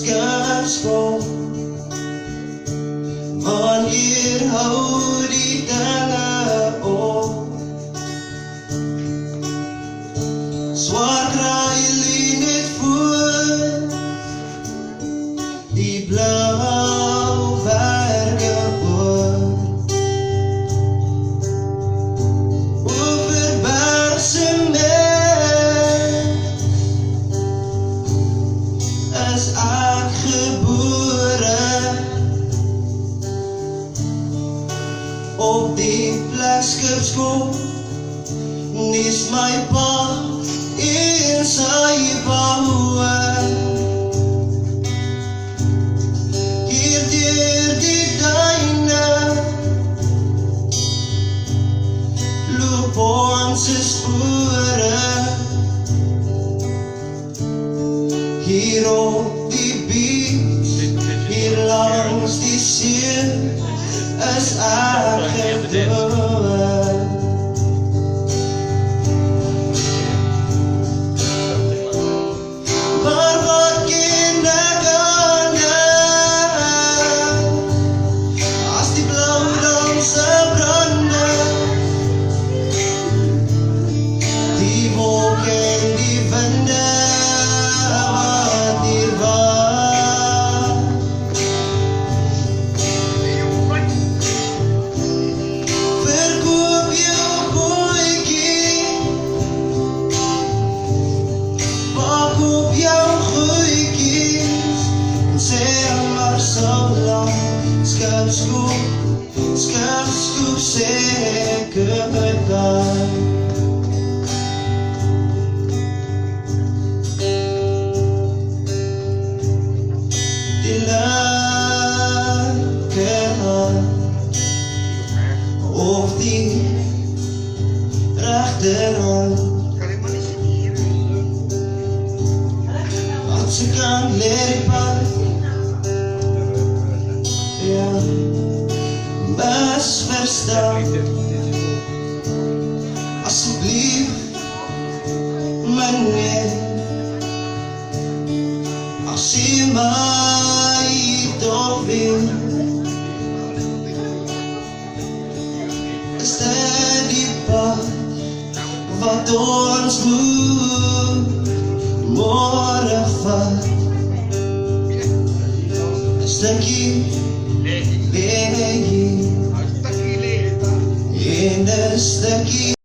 skapskap. Wanneer hou die dinge op? Swaar kry lê net voor die blauw berge oor. Over bergse mens is ek gebore. Op die plek skipskop nes my pa en sy bouwe. Hier deur die duine loop ons spore. Hier op die beach, hier langs die see is ek gebore. Maar wat ken ek ander as die blauw danse brande, die wolk en die winde wat hier waai. Verkoop jou bootjie, pak op jou goedjies, en sê maar so lang, skipskoop, sê ek goodbye. Die linkerhand of die rechterhand, wat ze kan leren pad, ja, misverstaan. Asseblief, meneer, as jy my toch wil, is dit die pad wat ons moet morgen vat. Een stukje leeg hier en een stukje